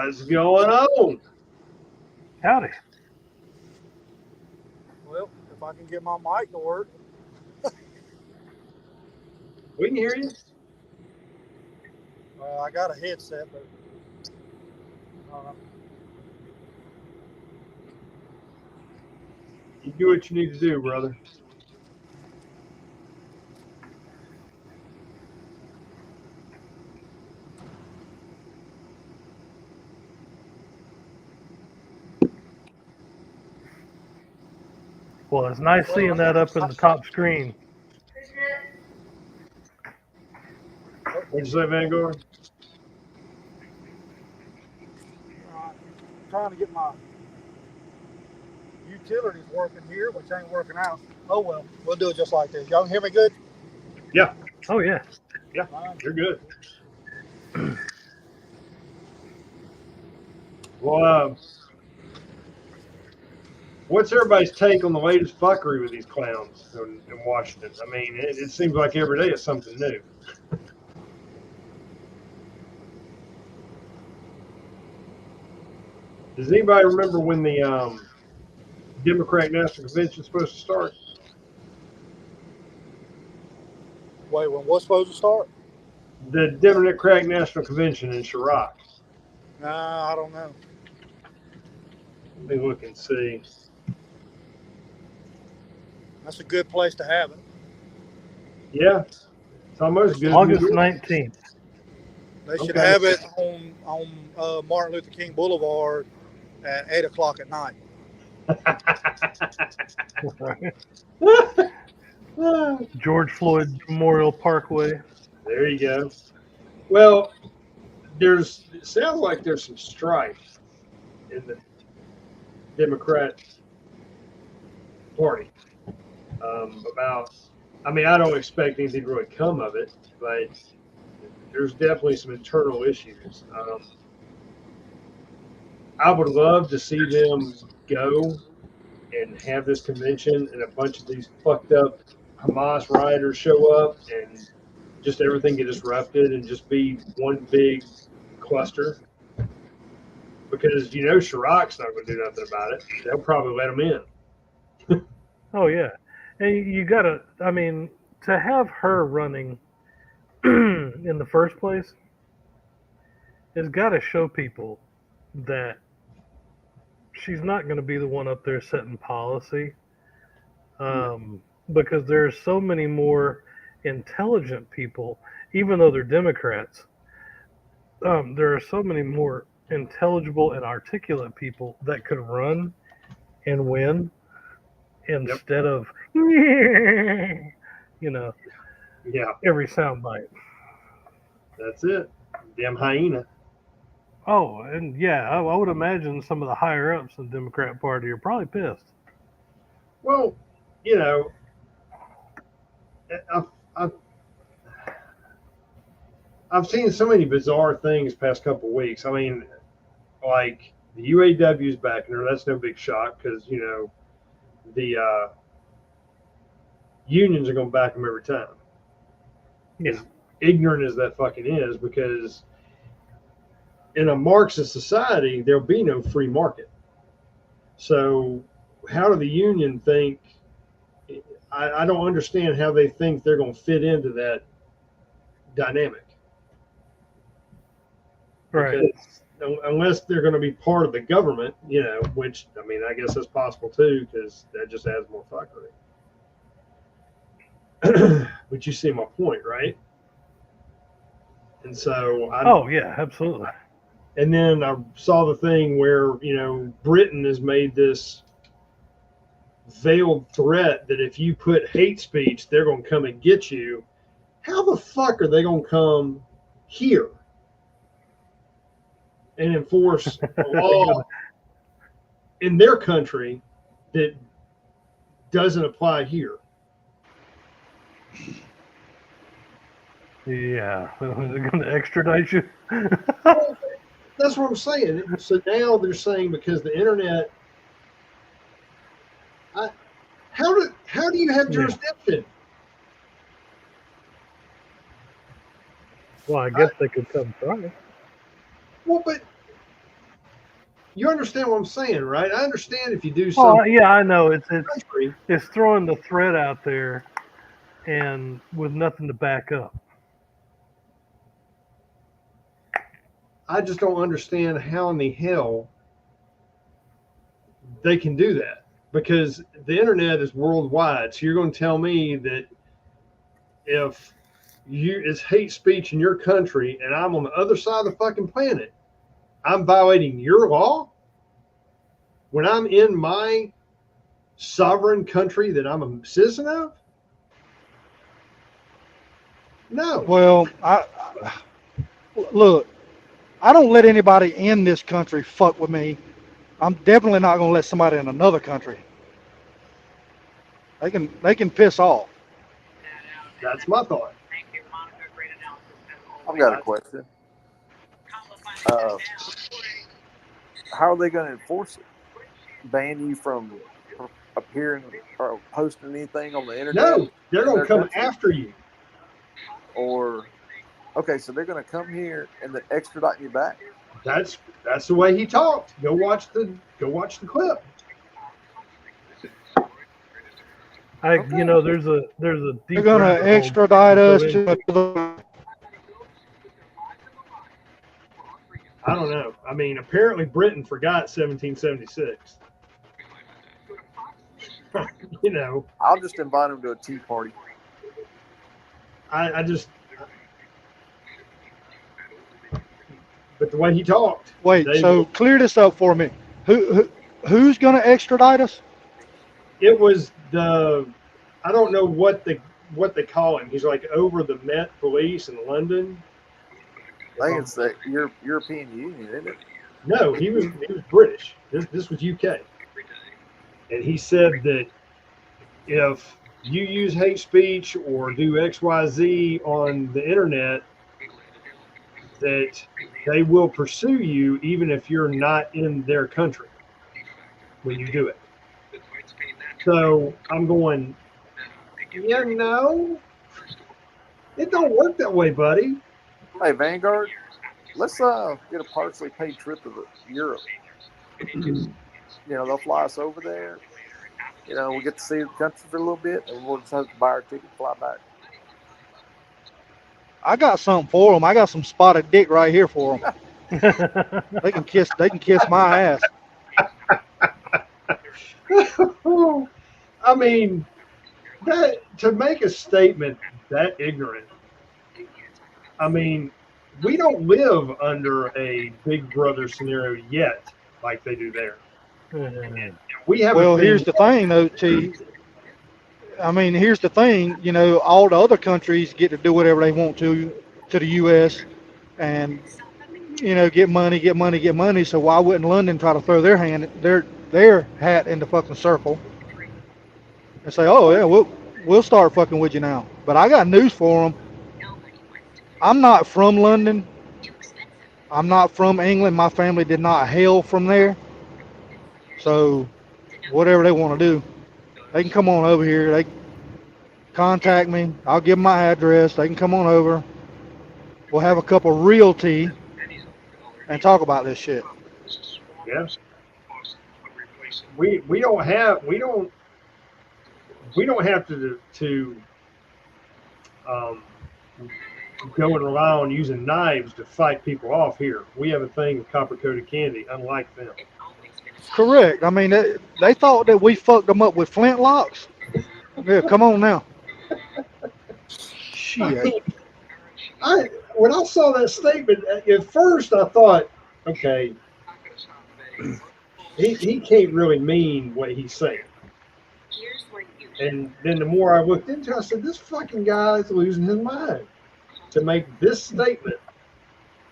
What's going on? Howdy. Well, if I can get my mic to work. We can hear you. I got a headset, but You do what you need to do, brother. Well, it's nice seeing that up in the top screen. What'd you say, Vanguard? I'm trying to get my utilities working here, which ain't working out. Oh well, we'll do it just like this. Y'all can hear me good? Yeah. Oh, yeah. Yeah, you're good. Well, what's everybody's take on the latest fuckery with these clowns in Washington? I mean, it seems like every day is something new. Does anybody remember when the Democratic National Convention is supposed to start? Wait, when what's supposed to start? The Democratic National Convention in Chirac. Nah, I don't know. Let me look and see. That's a good place to have it. Yeah, it's almost good. August 19th. They should Okay. have it on Martin Luther King Boulevard at 8 o'clock at night. George Floyd Memorial Parkway. There you go. Well, it sounds like there's some strife in the Democrat Party about. I mean, I don't expect anything to really come of it, but there's definitely some internal issues. I would love to see them go and have this convention and a bunch of these fucked up Hamas rioters show up and just everything get disrupted and just be one big cluster. Because Chirac's not going to do nothing about it. They'll probably let them in. Oh, yeah. And you got to, I mean, to have her running in the first place, it's got to show people that she's not going to be the one up there setting policy. Because there's so many more intelligent people, even though they're Democrats, there are so many more intelligible and articulate people that could run and win instead of Yeah, every soundbite. that's it. Damn hyena. Oh, and yeah, I would imagine some of the higher ups in the Democrat Party are probably pissed. Well, I've seen so many bizarre things past couple weeks. I mean, like the UAW's backing her. That's no big shock because the unions are going to back them every time. Yeah. As ignorant as that fucking is, because in a Marxist society, there'll be no free market. So how do the union think? I don't understand how they think they're going to fit into that dynamic. Right. Because unless they're going to be part of the government, which, I mean, I guess that's possible too, because that just adds more fuckery. But you see my point, right? And so oh, yeah, absolutely. And then I saw the thing where, Britain has made this veiled threat that if you put hate speech, they're going to come and get you. How the fuck are they going to come here and enforce a law in their country that doesn't apply here? Yeah, they're going to extradite you. Well, that's what I'm saying. So now they're saying because the internet, how do you have jurisdiction? Well, I guess they could come try. Well, but You understand what I'm saying, right? I understand if you do Oh, something yeah, I know. country. It's throwing the threat out there, and with nothing to back up. I just don't understand how in the hell they can do that, because the internet is worldwide. So you're going to tell me that if it's hate speech in your country and I'm on the other side of the fucking planet, I'm violating your law when I'm in my sovereign country that I'm a citizen of? No. Well, look. I don't let anybody in this country fuck with me. I'm definitely not gonna let somebody in another country. They can piss off. That's my thought. I've got a question. Uh, how are they going to enforce it? Ban you from appearing or posting anything on the internet? No, they're in going to their come country? after you. Or, okay, so they're going to come here and then extradite you back? That's the way he talked. Go watch the clip. Okay. You know, there's a deep. They're gonna rabbit hole extradite go us into. to. I don't know. I mean, apparently Britain forgot 1776. You know, I'll just invite them to a tea party. I just. But the way he talked. Wait, so clear this up for me. Who's gonna extradite us? It was I don't know what they call him. He's like over the Met Police in London. I think it's the European Union, isn't it? No, he was British. This was UK, and he said that if you use hate speech or do XYZ on the internet, that they will pursue you even if you're not in their country when you do it. So I'm going, yeah, no, it don't work that way, buddy. Hey, Vanguard, let's get a partially paid trip to Europe. You know, they'll fly us over there. You know, we get to see the country for a little bit, and we'll just have to buy our ticket and fly back. I got something for them. I got some spotted dick right here for them. They can kiss my ass. I mean, that to make a statement that ignorant. I mean, we don't live under a Big Brother scenario yet, like they do there. We have. Well, here's the thing, though, T. I mean, here's the thing. You know, all the other countries get to do whatever they want to the U.S. and get money. So why wouldn't London try to throw their hat in the fucking circle and say, oh yeah, we'll start fucking with you now? But I got news for them. I'm not from London. I'm not from England. My family did not hail from there. So whatever they want to do, they can come on over here. They contact me. I'll give them my address. They can come on over. We'll have a cup of real tea and talk about this shit. Yeah. We don't have to go and rely on using knives to fight people off here. We have a thing with copper coated candy, unlike them. Correct. I mean, they thought that we fucked them up with flintlocks. Yeah, come on now. Shit. When I saw that statement, at first I thought, okay, he can't really mean what he's saying. And then the more I looked into it, I said, this fucking guy is losing his mind to make this statement.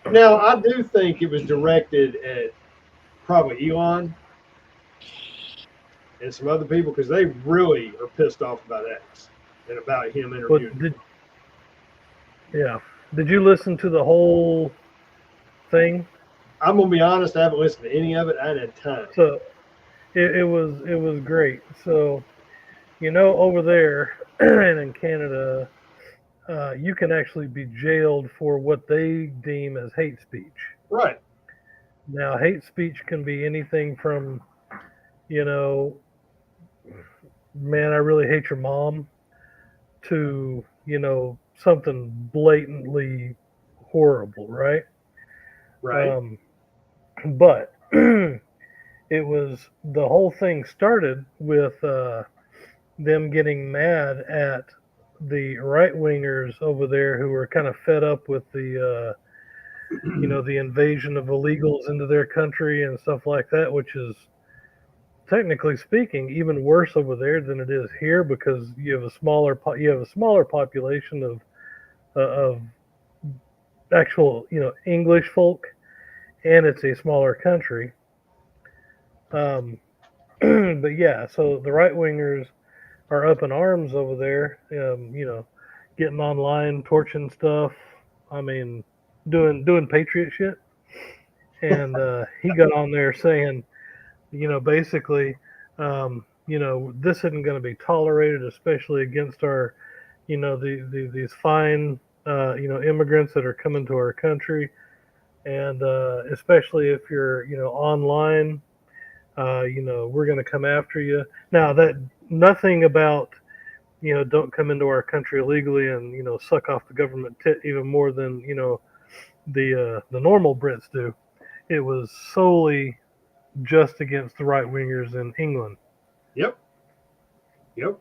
Now, I do think it was directed at probably Elon and some other people, because they really are pissed off about X and about him interviewing. Did you listen to the whole thing? I'm gonna be honest, I haven't listened to any of it. I hadn't had time. So it was great. So over there and in Canada, you can actually be jailed for what they deem as hate speech. Right. Now, hate speech can be anything from, you know, man, I really hate your mom, to, something blatantly horrible, right? Right. But it was the whole thing started with them getting mad at the right wingers over there who were kind of fed up with the invasion of illegals into their country and stuff like that, which is technically speaking even worse over there than it is here because you have a smaller population of actual English folk, and it's a smaller country. Um, but yeah, so the right wingers are up in arms over there. Getting online, torching stuff. I mean, doing patriot shit. And he got on there saying, basically, this isn't going to be tolerated, especially against our, these fine, immigrants that are coming to our country, and especially if you're, online, we're going to come after you. Now that nothing about, don't come into our country illegally and suck off the government tit even more than the normal Brits do. It was solely just against the right wingers in England. Yep. Yep.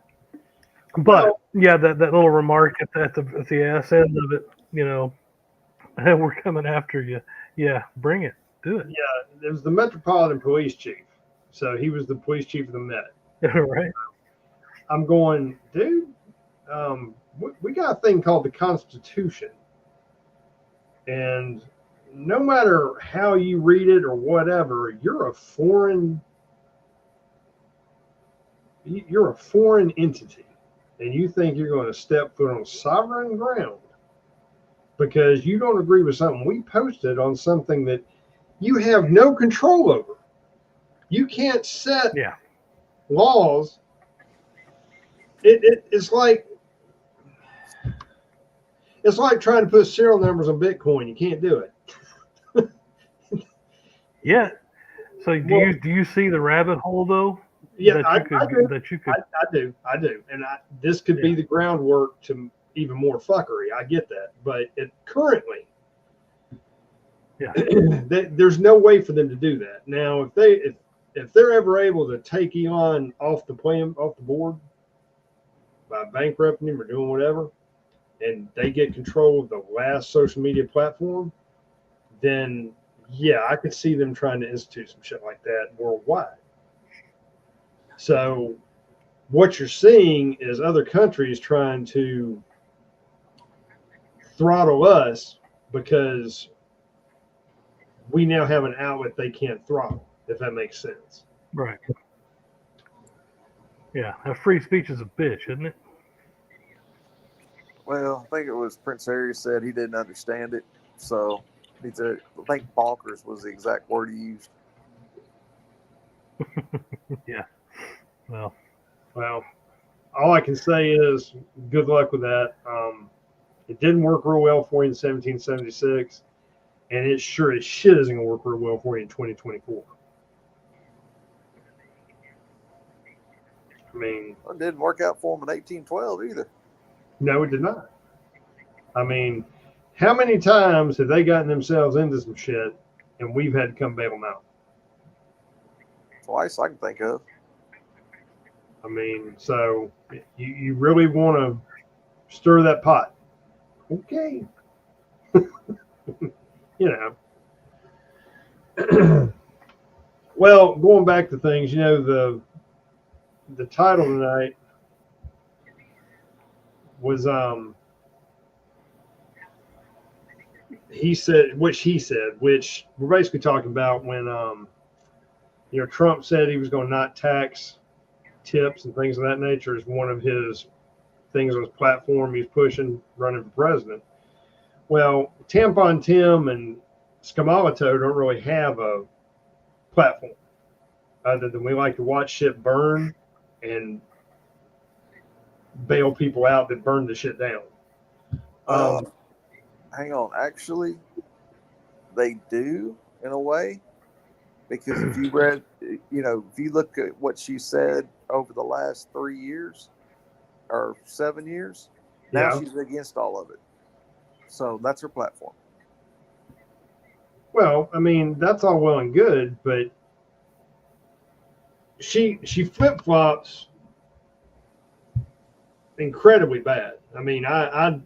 But yeah, that little remark at the ass end of it, hey, we're coming after you. Yeah, bring it, do it. Yeah, there was the Metropolitan Police Chief, so he was the police chief of the Met. Right. I'm going, dude. We got a thing called the Constitution, and no matter how you read it or whatever, you're a foreign entity, and you think you're going to step foot on sovereign ground because you don't agree with something we posted on something that you have no control over. You can't set laws. It's like trying to put serial numbers on Bitcoin. You can't do it. Yeah. So do you see the rabbit hole though? Yeah, I do. And this could be the groundwork to even more fuckery. I get that, but currently, there's no way for them to do that. Now, if they're ever able to take Elon off the board by bankrupting him or doing whatever, and they get control of the last social media platform, then yeah, I could see them trying to institute some shit like that worldwide. So what you're seeing is other countries trying to throttle us because we now have an outlet they can't throttle, if that makes sense. Right. Yeah, free speech is a bitch, isn't it? Well, I think it was Prince Harry said he didn't understand it, so I think bonkers was the exact word he used. Yeah. Well, all I can say is good luck with that. It didn't work real well for you in 1776, and it sure as shit isn't going to work real well for you in 2024. I mean, it didn't work out for him in 1812 either. No, it did not. I mean, how many times have they gotten themselves into some shit and we've had to come bail them out? Twice I can think of. I mean, so you really want to stir that pot. Okay. Well, going back to things, the title tonight was which we're basically talking about when Trump said he was going to not tax tips and things of that nature as one of his things on his platform he's pushing running for president. Well, Tampon Tim and Scamalato don't really have a platform other than we like to watch shit burn and bail people out that burn the shit down. Hang on. Actually, they do in a way, Because if you read, if you look at what she said over the last 3 years or 7 years, now Yeah. she's against all of it. So that's her platform. Well, I mean, that's all well and good, but she flip flops incredibly bad. I mean, I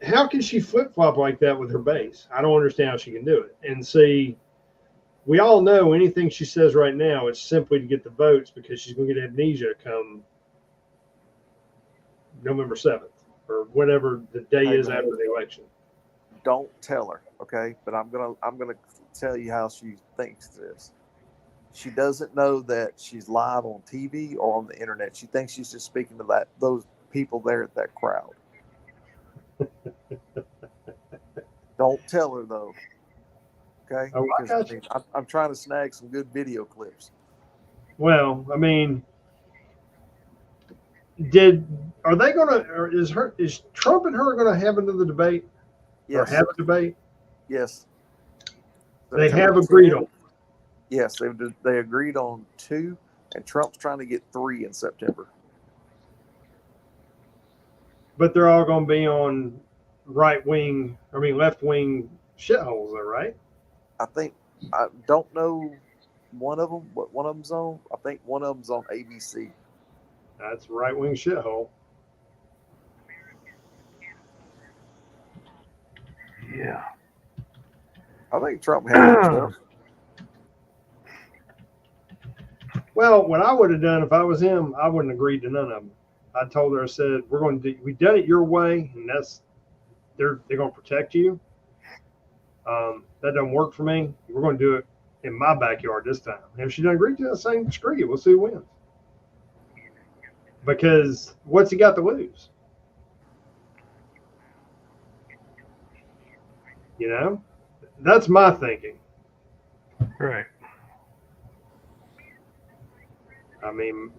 how can she flip flop like that with her base? I don't understand how she can do it. And see, we all know anything she says right now, it's simply to get the votes because she's going to get amnesia come November 7th or whatever the day Hey, is man. after the election. Don't tell her, okay? But I'm gonna tell you how she thinks this. She doesn't know that she's live on TV or on the internet. She thinks she's just speaking to those people there at that crowd. Don't tell her though, okay? Oh, I Because got you. I'm trying to snag some good video clips. Well, I mean, are they going to, or is Trump and her going to have another debate or Yes, have a debate? yes. They have September agreed 10th. on. Yes, they agreed on 2, and Trump's trying to get 3 in September. But they're all going to be on left wing shitholes, though, right? I don't know one of them, what one of them's on. I think one of them's on ABC. That's right wing shithole. Yeah. I think Trump had himself. Well, what I would have done if I was him, I wouldn't agree to none of them. I told her, I said, we done it your way, and they're going to protect you. That doesn't work for me. We're going to do it in my backyard this time. And if she doesn't agree to it, saying screw you, we'll see who wins. Because what's he got to lose? That's my thinking. Right. I mean,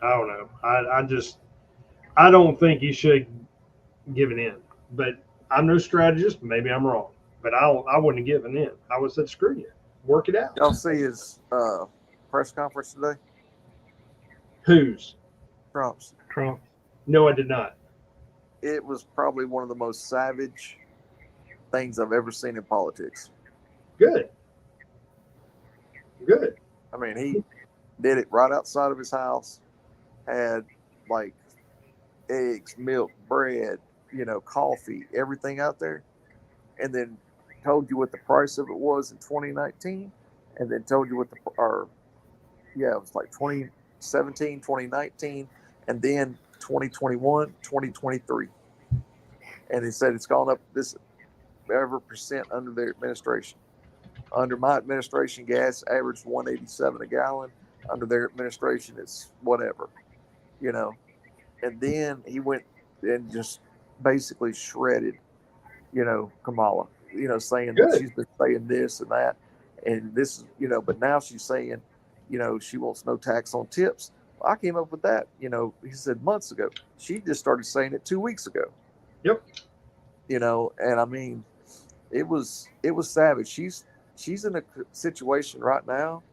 I don't know. I don't think he should give it in. But I'm no strategist. Maybe I'm wrong. But I wouldn't have given in. I would have said, screw you. Work it out. Y'all see his press conference today? Whose? Trump's. Trump. No, I did not. It was probably one of the most savage things I've ever seen in politics. Good. I mean, he did it right outside of his house, had like eggs, milk, bread, coffee, everything out there, and then told you what the price of it was in 2019, and then told you what it was like 2017, 2019, and then 2021, 2023. And he said it's gone up this ever percent under their administration. Under my administration, gas averaged $1.87 a gallon. Under their administration, it's whatever, And then he went and just basically shredded, Kamala, saying Good. that she's been saying this and that. And this, but now she's saying, she wants no tax on tips. Well, I came up with that, he said months ago. She just started saying it 2 weeks ago. Yep. And I mean, it was savage. She's in a situation right now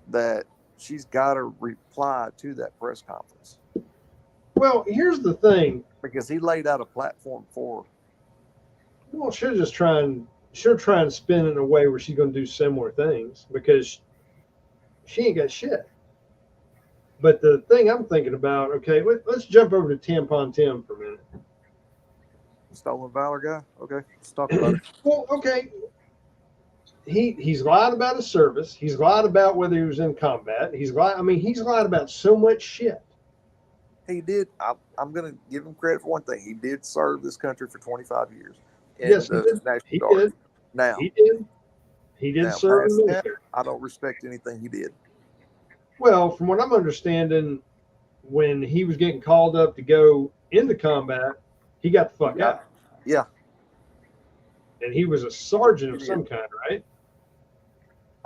that she's got to reply to that press conference. Well, here's the thing. Because he laid out a platform for her. Well, she'll try and spin it in a way where she's going to do similar things because she ain't got shit. But the thing I'm thinking about, okay, let's jump over to Tampon Tim for a minute. Stolen Valor guy? Okay, let's talk about it. Well, okay. He's lied about his service. He's lied about whether he was in combat. He's lied about so much shit. He did. I'm going to give him credit for one thing. He did serve this country for 25 years. Yes, he did. National Guard. Did. Now, he did serve in the military. I don't respect anything he did. Well, from what I'm understanding, when he was getting called up to go into combat, he got the fuck out. Yeah. And he was a sergeant of some kind, right?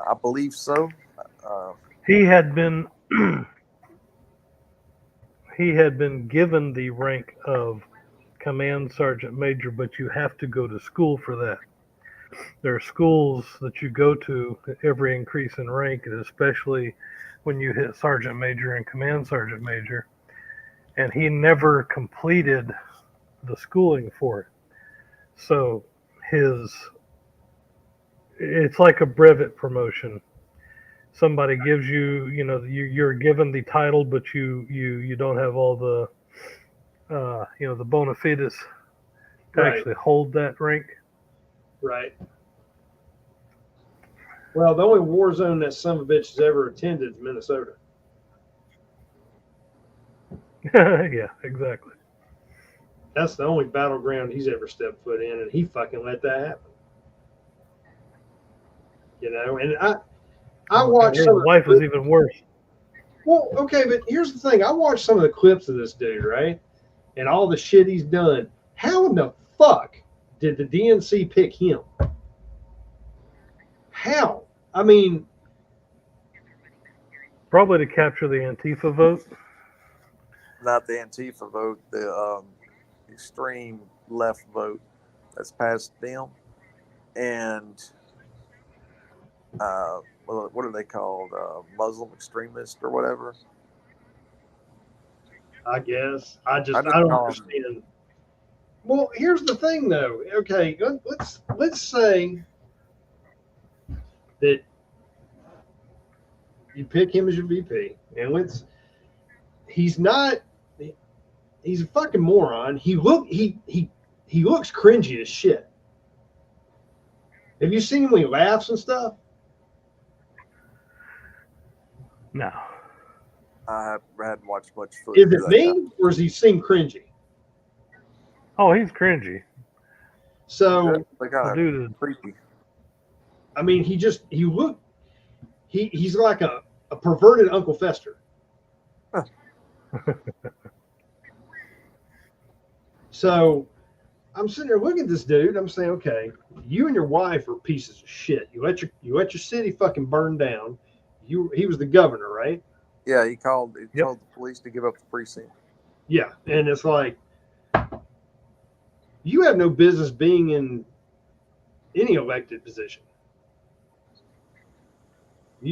I believe so. He had been given the rank of command sergeant major, but you have to go to school for that. there are schools that you go to every increase in rank, and especially when you hit sergeant major and command sergeant major. And he never completed the schooling for it. So it's like a brevet promotion. Somebody gives you, you're given the title, but you don't have all the, the bona fides to Right. actually hold that rank. Right. Well, the only war zone that son of a bitch has ever attended is Minnesota. Yeah, exactly. That's the only battleground he's ever stepped foot in, and he fucking let that happen. And I watched His some of the wife is clips. even worse. Well, okay, but here's the thing. I watched some of the clips of this dude, right? And all the shit he's done. How in the fuck did the DNC pick him? How? I mean, Probably to capture the Antifa vote. Not the Antifa vote, the extreme left vote that's passed them. And what are they called? Muslim extremist or whatever. I guess. I don't call understand. Well, here's the thing, though. Okay, let's say that you pick him as your VP, and he's a fucking moron. He looks cringy as shit. Have you seen him when he laughs and stuff? No. I hadn't watched much footage. Is it me, or does he seem cringy? Oh, he's cringy. So they got dude, creepy. I mean, he's like a perverted Uncle Fester. So I'm sitting there looking at this dude. I'm saying, okay, you and your wife are pieces of shit. You let your city fucking burn down. He was the governor, right? Yeah, he told the police to give up the precinct. Yeah, and it's like you have no business being in any elected position. I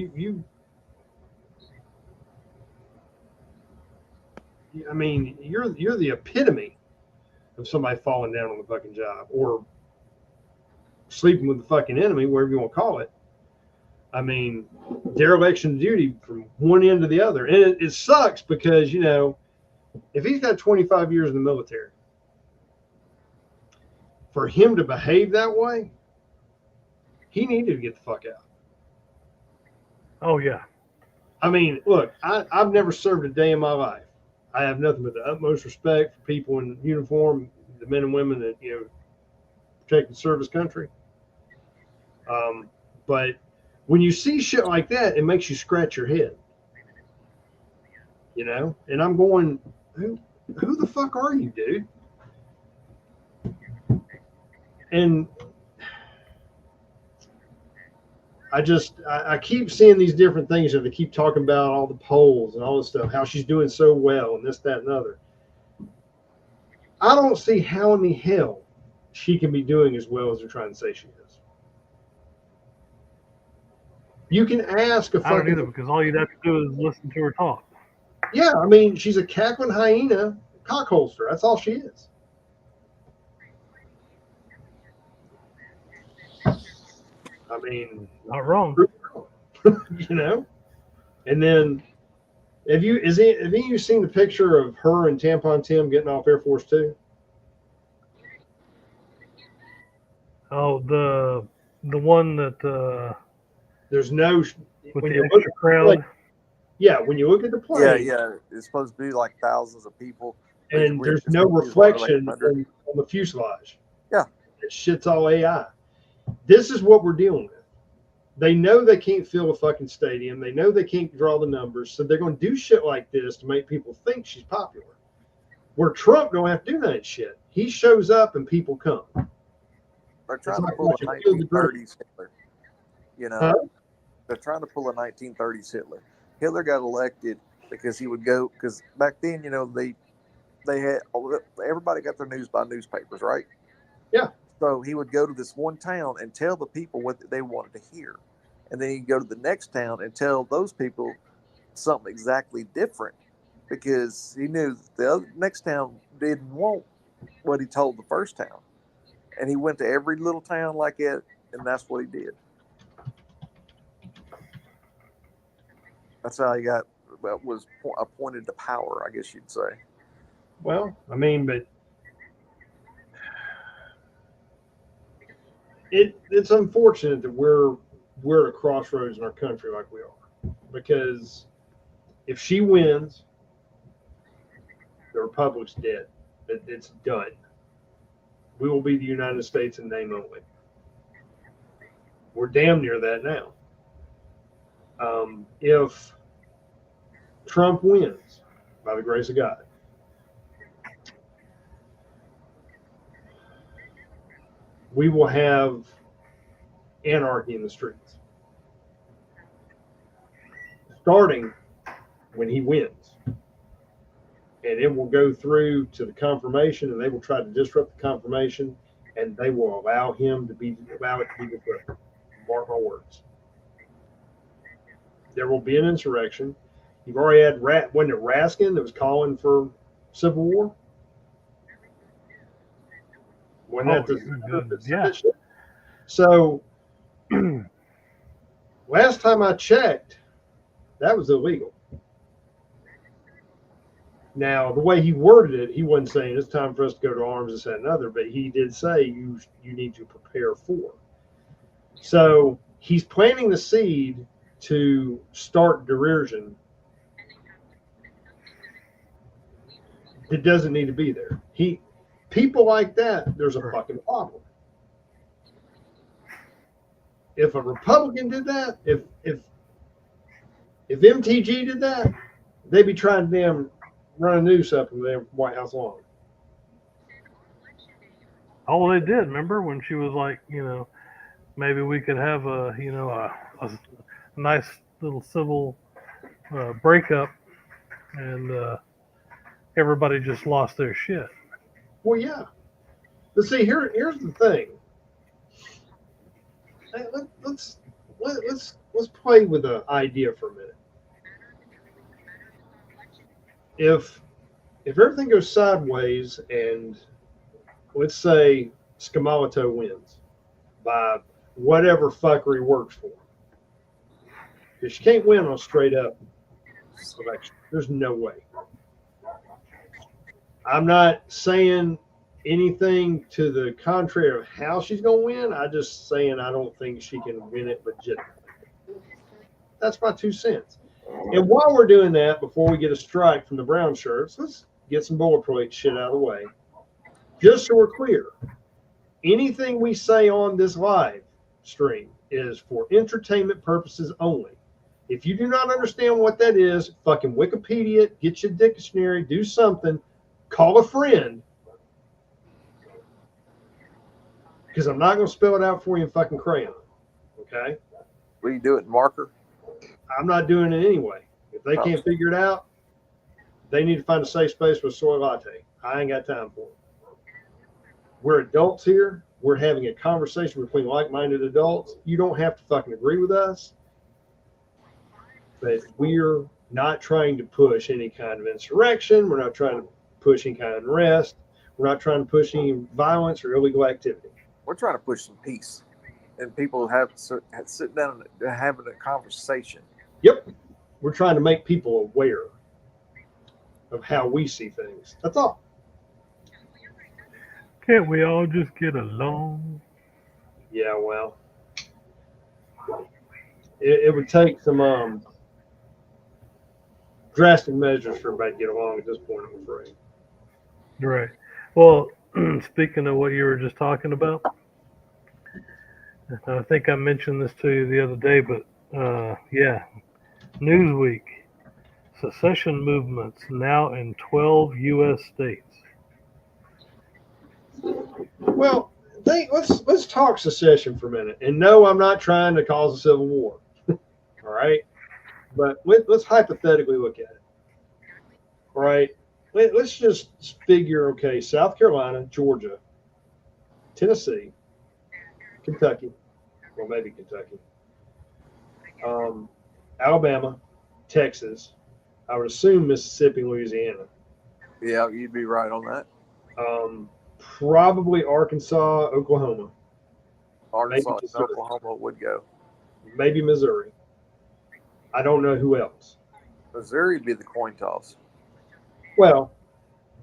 mean, you're the epitome of somebody falling down on the fucking job or sleeping with the fucking enemy, whatever you want to call it. I mean, dereliction of duty from one end to the other. And it sucks because, if he's got 25 years in the military, for him to behave that way, he needed to get the fuck out. Oh, yeah. I mean, look, I've never served a day in my life. I have nothing but the utmost respect for people in uniform, the men and women that, protect and serve this country. But when you see shit like that, it makes you scratch your head. And I'm going, who the fuck are you, dude? And I keep seeing these different things that they keep talking about, all the polls and all this stuff, how she's doing so well and this, that, and other. I don't see how in the hell she can be doing as well as they're trying to say she is. You can ask a fucking... I don't either, because all you'd have to do is listen to her talk. Yeah, I mean, she's a cackling hyena cockholster. That's all she is. I mean, not wrong. And then have any of you seen the picture of her and Tampon Tim getting off Air Force Two? Oh, the one that there's no with the extra crowd. When you look at the plane, yeah, it's supposed to be like thousands of people, and there's no reflection on the fuselage. Yeah, that shit's all AI. This is what we're dealing with. They know they can't fill a fucking stadium. They know they can't draw the numbers. So they're going to do shit like this to make people think she's popular. Where Trump don't have to do that shit. He shows up and people come. They're trying to pull a 1930s Hitler. They're trying to pull a 1930s Hitler. Hitler got elected because he would go, because back then, they had, everybody got their news by newspapers, right? Yeah. So he would go to this one town and tell the people what they wanted to hear. And then he'd go to the next town and tell those people something exactly different because he knew the next town didn't want what he told the first town. And he went to every little town like it, and that's what he did. That's how he was appointed to power, I guess you'd say. Well, I mean, but it's unfortunate that we're at a crossroads in our country like we are, because if she wins, the Republic's dead. It's done. We will be the United States in name only. We're damn near that now. If Trump wins, by the grace of God, we will have anarchy in the streets, starting when he wins. And it will go through to the confirmation, and they will try to disrupt the confirmation, and they will allow it to be disrupted. Mark my words. There will be an insurrection. You've already had wasn't it Raskin that was calling for civil war? Wasn't that yeah. So last time I checked, that was illegal. Now, the way he worded it, he wasn't saying it's time for us to go to arms, this, that, and other, but he did say you need to prepare for. So he's planting the seed to start derision that doesn't need to be there. People like that, there's a fucking problem. If a Republican did that, if MTG did that, they'd be trying to damn run a noose up in the White House lawn. Oh, they did. Remember when she was like, maybe we could have a nice little civil breakup, and everybody just lost their shit. Well, yeah. But see, here's the thing. Hey, let's play with the idea for a minute. If everything goes sideways and let's say Skamato wins by whatever fuckery works for him, because she can't win on a straight up election. There's no way. I'm not saying anything to the contrary of how she's going to win. I'm just saying I don't think she can win it legitimately. That's my 2 cents. And while we're doing that, before we get a strike from the brown shirts, let's get some boilerplate shit out of the way. Just so we're clear, anything we say on this live stream is for entertainment purposes only. If you do not understand what that is, fucking Wikipedia it, get your dictionary, do something, call a friend. Because I'm not going to spell it out for you in fucking crayon. Okay? Will you do it in marker? I'm not doing it anyway. If they can't figure it out, they need to find a safe space with a soy latte. I ain't got time for it. We're adults here. We're having a conversation between like-minded adults. You don't have to fucking agree with us. But we're not trying to push any kind of insurrection. We're not trying to push any kind of unrest. We're not trying to push any violence or illegal activity. We're trying to push some peace. And people sit down and having a conversation. Yep. We're trying to make people aware of how we see things. That's all. Can't we all just get along? Yeah, well, it would take some drastic measures for everybody to get along at this point, I'm afraid. Right. Well, speaking of what you were just talking about, I think I mentioned this to you the other day, but yeah, Newsweek, secession movements now in 12 U.S. states. Well, let's talk secession for a minute. And no, I'm not trying to cause a civil war. All right, but let's hypothetically look at it. All right, let's just figure. Okay, South Carolina, Georgia, Tennessee, Kentucky, well, maybe Kentucky, Alabama, Texas, I would assume Mississippi and Louisiana. Yeah, you'd be right on that. Probably Arkansas, Oklahoma, Arkansas and Missouri. Oklahoma would go. maybe Missouri. I don't know who else. Missouri would be the coin toss. Well,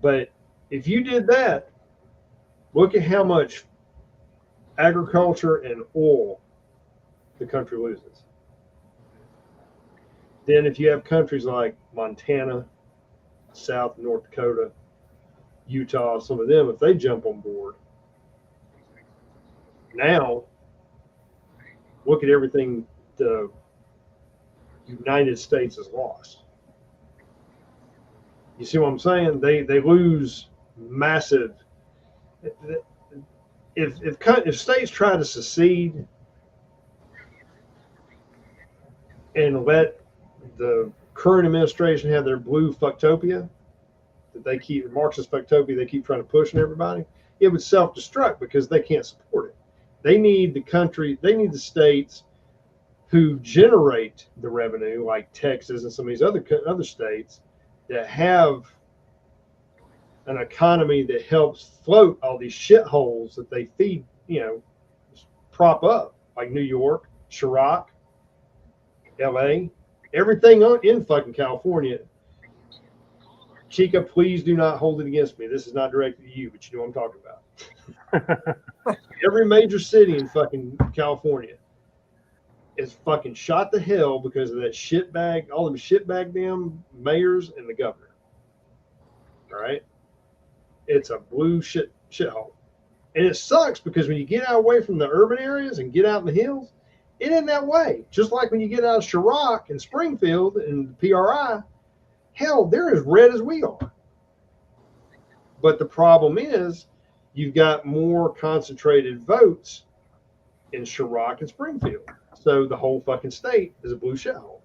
but if you did that, look at how much agriculture and oil the country loses. Then if you have countries like Montana, South North Dakota, Utah, some of them, if they jump on board, now look at everything the United States has lost. You see what I'm saying? They lose massive. If states try to secede and let the current administration have their blue fucktopia that they keep, Marxist fucktopia they keep trying to push on everybody, it would self-destruct because they can't support it. They need the country, they need the states who generate the revenue, like Texas and some of these other states, that have an economy that helps float all these shitholes that they feed, prop up, like New York, Chirac, LA, everything in fucking California. Chica, please do not hold it against me. This is not directed to you, but you know what I'm talking about. Every major city in fucking California is fucking shot to hell because of that shitbag, all them shitbag damn mayors and the governor. All right? It's a blue shithole. And it sucks because when you get out away from the urban areas and get out in the hills, it isn't that way. Just like when you get out of Chirac and Springfield and PRI, hell, they're as red as we are. But the problem is you've got more concentrated votes in Chirac and Springfield. So the whole fucking state is a blue shithole.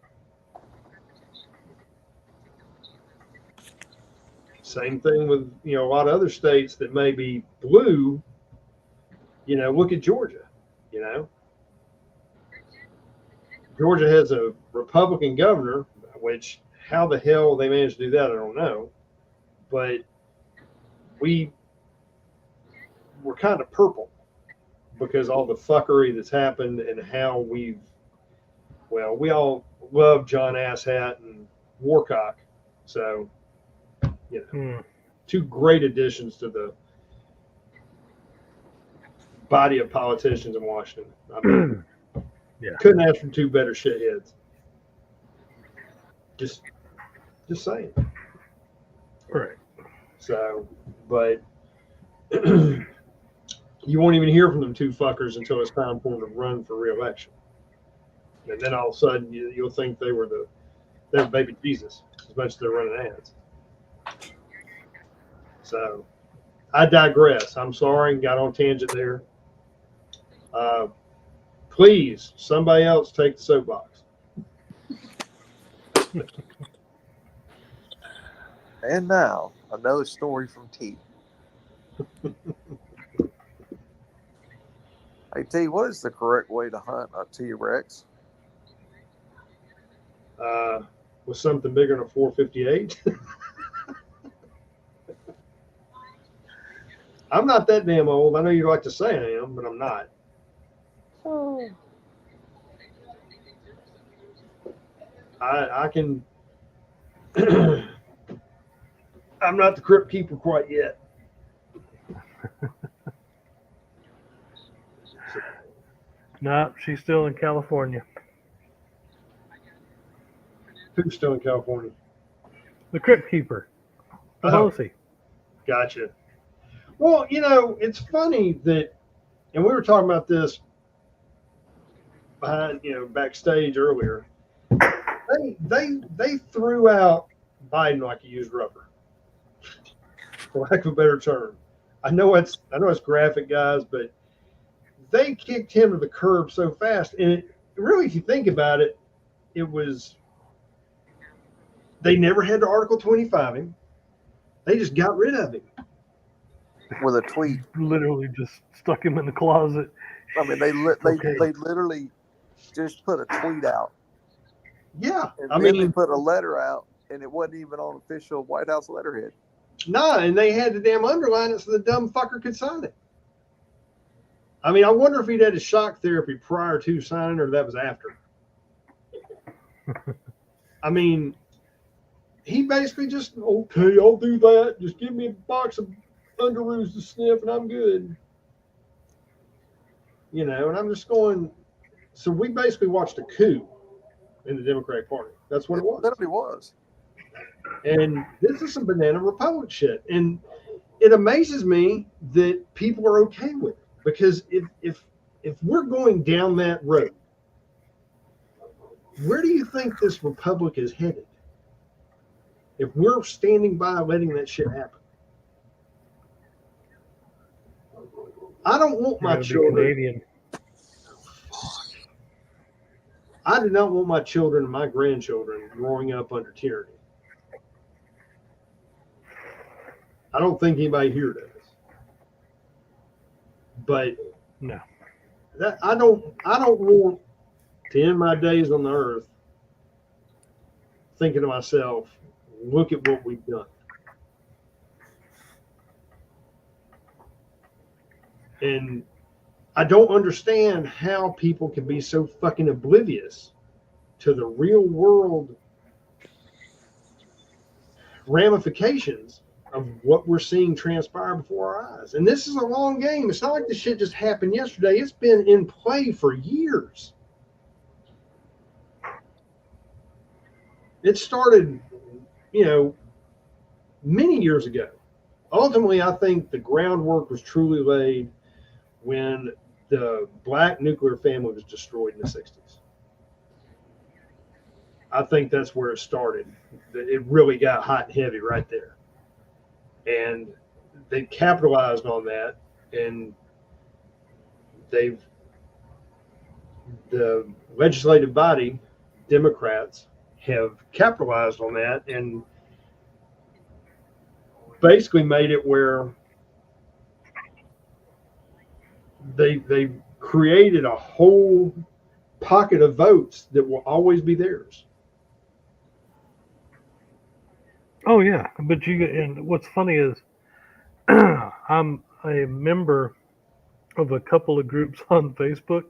Same thing with, a lot of other states that may be blue. Look at Georgia, Georgia has a Republican governor, which how the hell they managed to do that, I don't know. But we're kind of purple because all the fuckery that's happened and how we all love John Asshat and Warcock. So, two great additions to the body of politicians in Washington. I mean, yeah. Couldn't ask for two better shitheads. Just saying. Right. So, but you won't even hear from them two fuckers until it's time for them to run for re-election. And then all of a sudden you'll think they're baby Jesus as much as they're running ads. So I digress. I'm sorry, got on tangent there. Please, somebody else take the soapbox. And now, another story from T. Hey, T, what is the correct way to hunt a T-Rex? With something bigger than a 458. I'm not that damn old. I know you like to say I am, but I'm not. Oh. I can. I'm not the crypt keeper quite yet. No, she's still in California. Who's still in California? The crypt keeper. Pelosi. Gotcha. Well, it's funny that, and we were talking about this behind, backstage earlier. They threw out Biden like he used rubber, for lack of a better term. I know it's graphic, guys, but they kicked him to the curb so fast. And really, if you think about it, they never had to Article 25 him. They just got rid of him. with a tweet. Literally just stuck him in the closet. I mean, they literally just put a tweet out. Yeah, And I then they mean, put a letter out, and it wasn't even on official White House letterhead. nah, and they had to damn underline it so the dumb fucker could sign it. I mean, I wonder if he'd had a shock therapy prior to signing or that was after. I mean, he basically just, okay, I'll do that. Just give me a box of Underoos to sniff and I'm good. You know, and I'm just going, so we basically watched a coup in the Democratic Party. That's what it was. Literally was. And this is some banana republic shit. And it amazes me that people are okay with it. Because if we're going down that road, where do you think this republic is headed? If we're standing by letting that shit happen. I don't want my children. Canadian. I do not want my children and my grandchildren growing up under tyranny. I don't think anybody here does. But No. that I don't want to end my days on the earth thinking to myself, look at what we've done. And I don't understand how people can be so fucking oblivious to the real world ramifications of what we're seeing transpire before our eyes. And this is a long game. It's not like this shit just happened yesterday. It's been in play for years. It started, you know, many years ago. Ultimately, I think the groundwork was truly laid when the black nuclear family was destroyed in the 60s. I think that's where it started. It really got hot and heavy right there. And they capitalized on that, and the legislative body, Democrats, have capitalized on that and basically made it where they created a whole pocket of votes that will always be theirs. Oh yeah, but and what's funny is I'm a member of a couple of groups on Facebook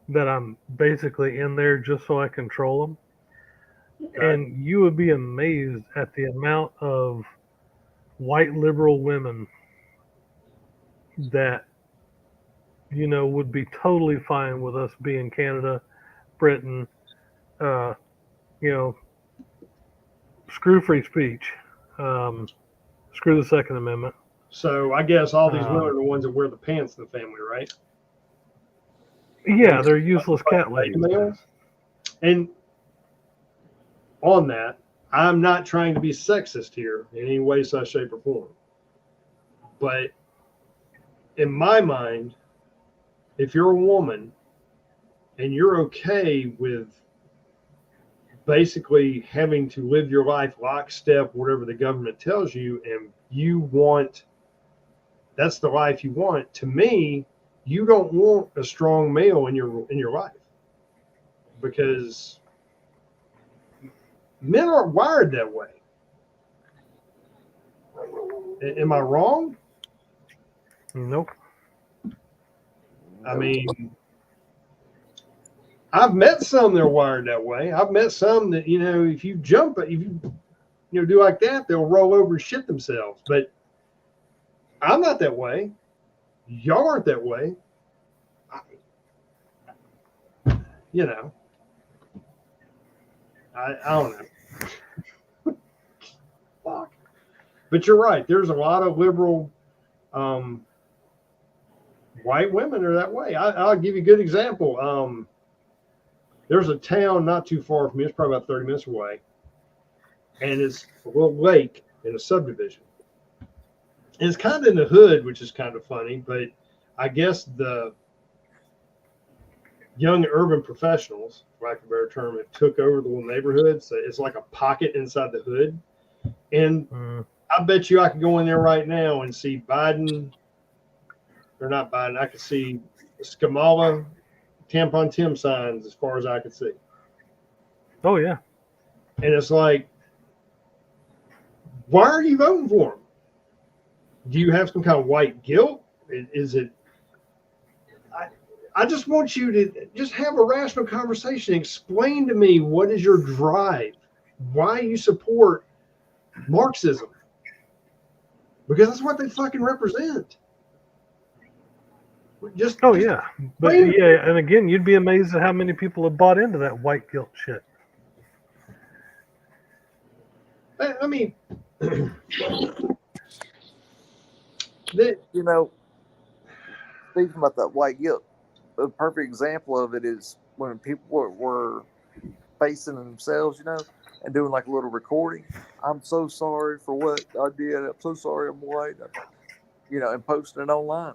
that I'm basically in there just so I control them. Okay. And you would be amazed at the amount of white liberal women that, you know, would be totally fine with us being Canada, Britain, you know, screw free speech, screw the Second Amendment. So I guess all these women are the ones that wear the pants in the family, right? Yeah, they're useless cat ladies. Males. And on that, I'm not trying to be sexist here in any way, size, shape, or form. But in my mind, if you're a woman and you're okay with basically having to live your life lockstep, whatever the government tells you, and you want, that's the life you want, to me, you don't want a strong male in your life, because men aren't wired that way. Am I wrong? Nope. I mean, I've met some that are wired that way. I've met some that, you know, if you jump, if you do like that, they'll roll over and shit themselves. But I'm not that way. Y'all aren't that way. You know, I don't know. Fuck. But you're right. There's a lot of liberal white women are that way. I'll give you a good example. There's a town not too far from me. It's probably about 30 minutes away. And it's a little lake in a subdivision. And it's kind of in the hood, which is kind of funny. But I guess the young urban professionals, for lack of a better term, it took over the little neighborhood. So it's like a pocket inside the hood. And I bet you I could go in there right now and see Biden, They're not buying. I could see Skamala, Tampon Tim signs as far as I could see. Oh yeah. And it's like, why are you voting for him? Do you have some kind of white guilt? Is it? I just want you to just have a rational conversation. Explain to me what is your drive, why you support Marxism, because that's what they fucking represent. Just Oh yeah. But explain- yeah, and again, you'd be amazed at how many people have bought into that white guilt shit. I mean, You know, speaking about that white guilt, a perfect example of it is when people were facing themselves, you know, and doing like a little recording. I'm so sorry for what I did. I'm so sorry I'm white. You know, and posting it online.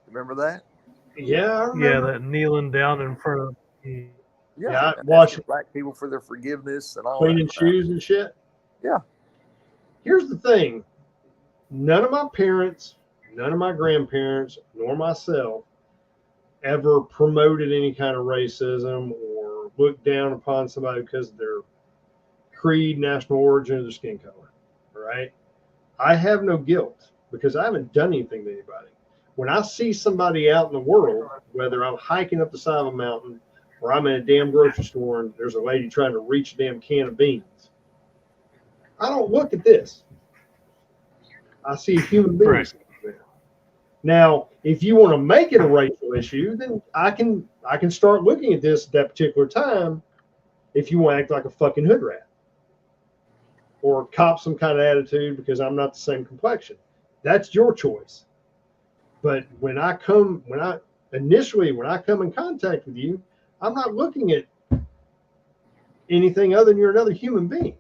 Remember that? yeah, I remember. Yeah, that kneeling down in front of. Yeah, I and watched- asking black people for their forgiveness and all Cleaning that crap. shoes and shit. Yeah. Here's the thing. None of my parents, none of my grandparents, nor myself ever promoted any kind of racism or looked down upon somebody because of their creed, national origin, or their skin color. Right? I have no guilt because I haven't done anything to anybody. When I see somebody out in the world, whether I'm hiking up the side of a mountain or I'm in a damn grocery store and there's a lady trying to reach a damn can of beans, I don't look at this. I see a human being. Right. There. Now, if you want to make it a racial issue, then I can start looking at this at that particular time. If you want to act like a fucking hood rat or cop some kind of attitude because I'm not the same complexion, that's your choice. But when I come in contact with you, I'm not looking at anything other than you're another human being.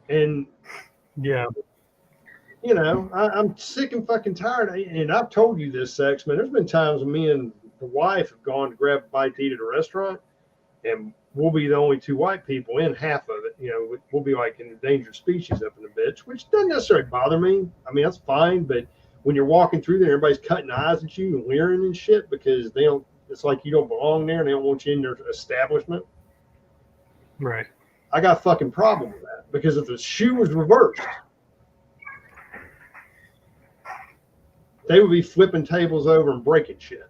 And Yeah. you know, I'm sick and fucking tired. And I've told you this, Sex, man. There's been times when me and the wife have gone to grab a bite to eat at a restaurant, and we'll be the only two white people in half of it. You know, we'll be like an endangered species up in the bitch, which doesn't necessarily bother me. I mean, that's fine. But when you're walking through there, everybody's cutting eyes at you and leering and shit because they don't. It's like you don't belong there, and they don't want you in their establishment. Right. I got a fucking problem with that because if the shoe was reversed, they would be flipping tables over and breaking shit.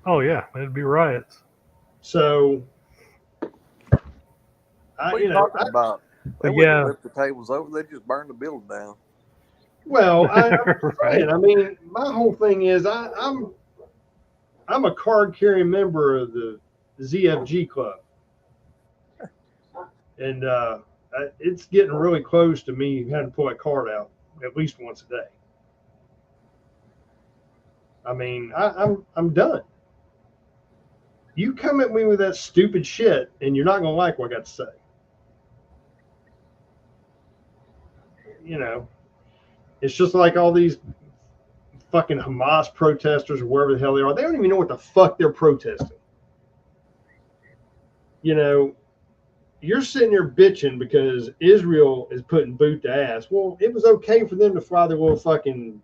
Oh yeah, it'd be riots. So, What are you talking about? They But wouldn't yeah. flip the tables over. They just burned the building down. well, I'm Right. saying, I mean, my whole thing is I'm a card carrying member of the ZFG club, and it's getting really close to me having to pull that card out at least once a day. I mean, I'm done. You come at me with that stupid shit, and you're not gonna like what I got to say. You know, it's just like all these fucking Hamas protesters or wherever the hell they are. They don't even know what the fuck they're protesting. You know, you're sitting there bitching because Israel is putting boot to ass. Well, it was okay for them to fly their little fucking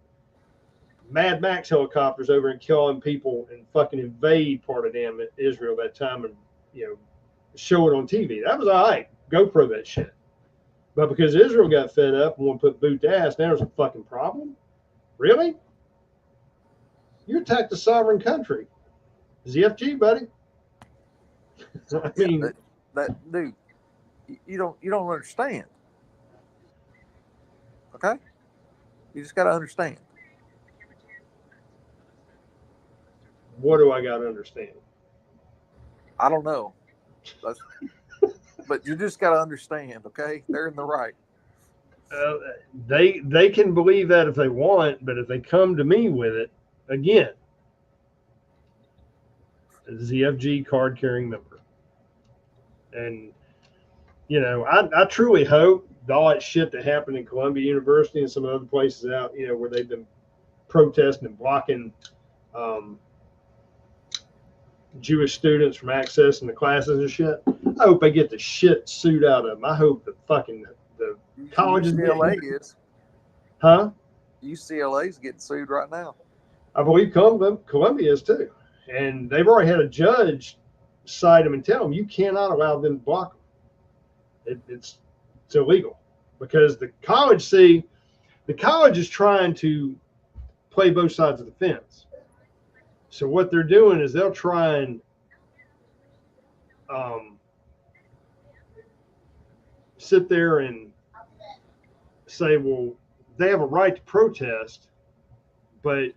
Mad Max helicopters over and killing people and fucking invade part of damn Israel that time and, you know, show it on TV. That was all right. GoPro that shit. But because Israel got fed up and want to put boot to ass, now there's a fucking problem? Really? You attacked a sovereign country. ZFG, buddy. I mean, That dude, you don't understand. Okay, you just got to understand. what do I got to understand? I don't know, but you just got to understand. Okay, they're in the right. They can believe that if they want, but if they come to me with it, again, a ZFG card carrying member. And, you know, I truly hope all that shit that happened in Columbia University and some other places out, you know, where they've been protesting and blocking Jewish students from accessing the classes and shit. I hope they get the shit sued out of them. I hope the colleges, UCLA is. huh? UCLA's getting sued right now. I believe Columbia is too, and they've already had a judge cite them and tell them you cannot allow them to block them. It's illegal because the college is trying to play both sides of the fence. So what they're doing is they'll try and sit there and say, well, they have a right to protest, but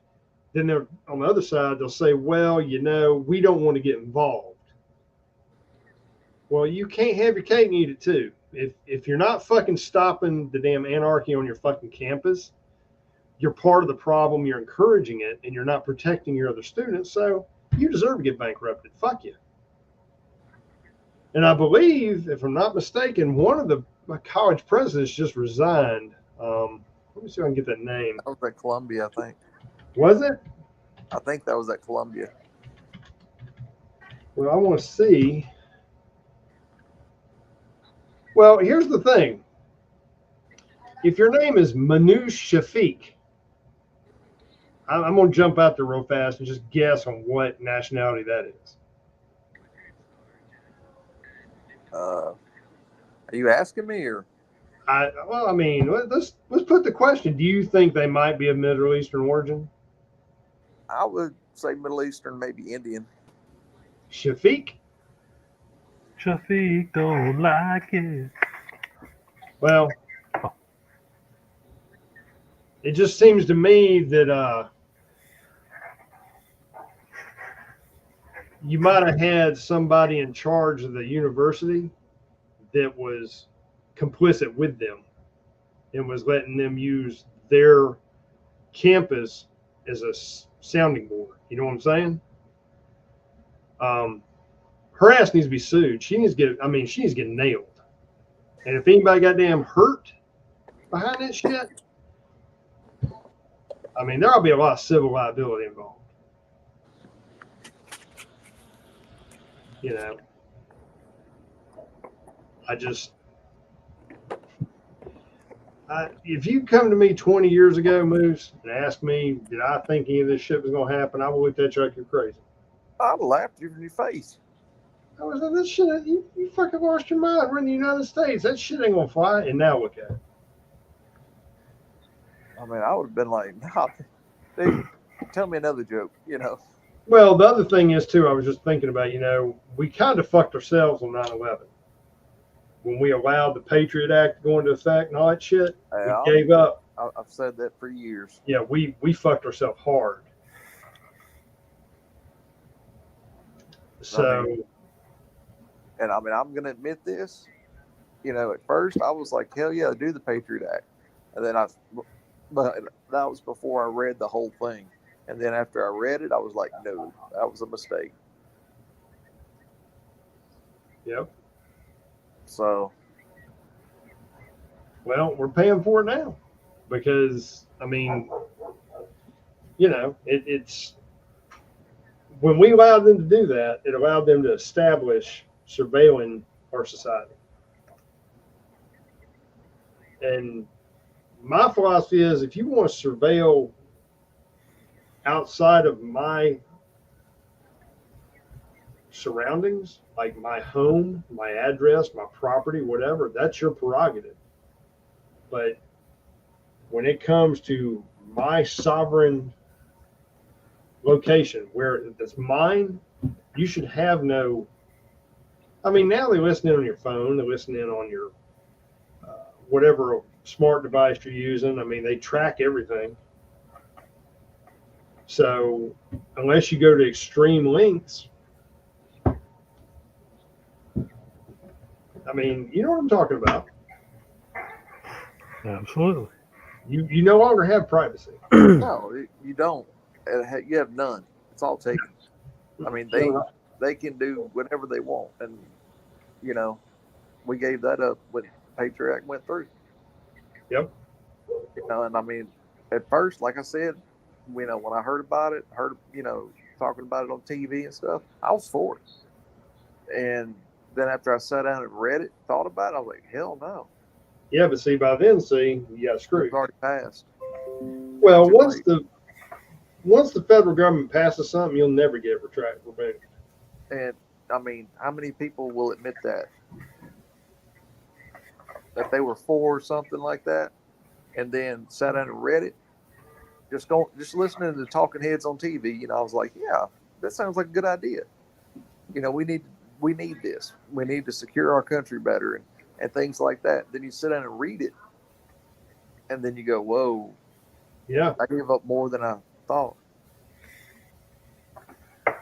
then they're on the other side, they'll say, well, we don't want to get involved. Well, you can't have your cake and eat it too. If you're not fucking stopping the damn anarchy on your fucking campus, you're part of the problem, you're encouraging it, and you're not protecting your other students, so you deserve to get bankrupted. Fuck you. And I believe, if I'm not mistaken, one of my college presidents just resigned. Let me see if I can get that name. That was at Columbia, I think. Was it? I think that was at Columbia. Well, I want to see. Well, here's the thing. If your name is Manoush Shafiq, I'm going to jump out there real fast and just guess on what nationality that is. Are you asking me or? Let's put the question. Do you think they might be of Middle Eastern origin? I would say Middle Eastern, maybe Indian. Shafiq? Shafiq don't like it. Well, it just seems to me that you might have had somebody in charge of the university that was complicit with them and was letting them use their campus as a sounding board. You know what I'm saying? Her ass needs to be sued. She needs to get nailed. And if anybody goddamn hurt behind that shit, there'll be a lot of civil liability involved. If you come to me 20 years ago, Moose, and ask me, did I think any of this shit was going to happen, I would look at you like you're crazy. I'd have laughed you in your face. I was like, this shit, you fucking lost your mind. We're in the United States. That shit ain't going to fly. And now look at it. I would have been like, nah, dude, tell me another joke, Well, the other thing is, too, I was just thinking about, we kind of fucked ourselves on 9/11. When we allowed the Patriot Act to go into effect and all that shit, we gave up. I've said that for years. Yeah, we fucked ourselves hard. So, I'm going to admit this. At first I was like, hell yeah, do the Patriot Act. And then but that was before I read the whole thing. And then after I read it, I was like, no, that was a mistake. Yep. So, well, we're paying for it now because, it's when we allowed them to do that, it allowed them to establish surveilling our society. And my philosophy is if you want to surveil outside of my surroundings, like my home, my address, my property, whatever, that's your prerogative. But when it comes to my sovereign location where it's mine, you should have no. Now they listen in on your phone, they listen in on your whatever smart device you're using. They track everything. So unless you go to extreme lengths, you know what I'm talking about. Absolutely. You no longer have privacy. No, you don't. You have none. It's all taken. They can do whatever they want. And, we gave that up when Patriot Act went through. Yep. At first, like I said, when I heard about it, talking about it on TV and stuff, I was for it. And then after I sat down and read it, thought about it, I was like, hell no. Yeah, but see, by then, you got screwed. It's already passed. Well, Too once the federal government passes something, you'll never get it removed. And I mean, how many people will admit that they were for something like that, and then sat down and read it? Just listening to the talking heads on TV. I was like, yeah, that sounds like a good idea. We need this. We need to secure our country better and things like that. Then you sit down and read it, and then you go, whoa, Yeah. I gave up more than I thought. I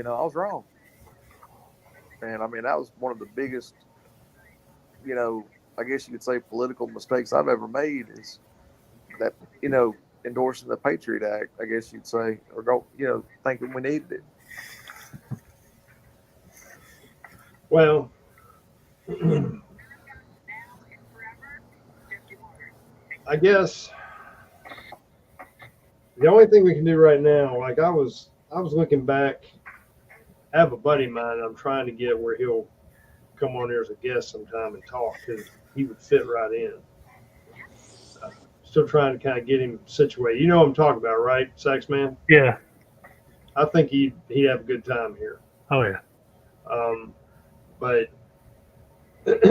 was wrong. And I mean, that was one of the biggest, I guess you could say political mistakes I've ever made is that, endorsing the Patriot Act, I guess you'd say, or go, thinking we needed it. Well, I guess the only thing we can do right now, like I was looking back, I have a buddy of mine I'm trying to get where he'll come on here as a guest sometime and talk because he would fit right in. Still trying to kind of get him situated. You know what I'm talking about, right, Sax Man? Yeah. I think he'd have a good time here. Oh yeah. But let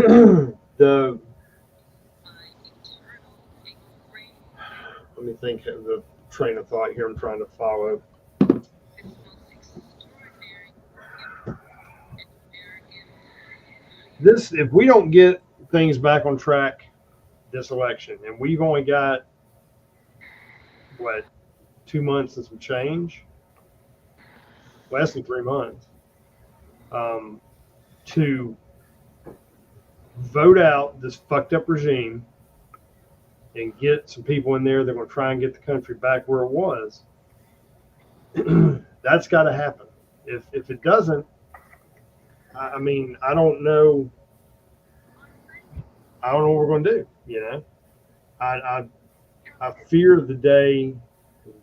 me think of the train of thought here I'm trying to follow. If we don't get things back on track this election, and we've only got 2 months and some change, less than 3 months, to vote out this fucked up regime and get some people in there that are going to try and get the country back where it was. That's got to happen. If it doesn't, I mean, I don't know what we're going to do. I fear the day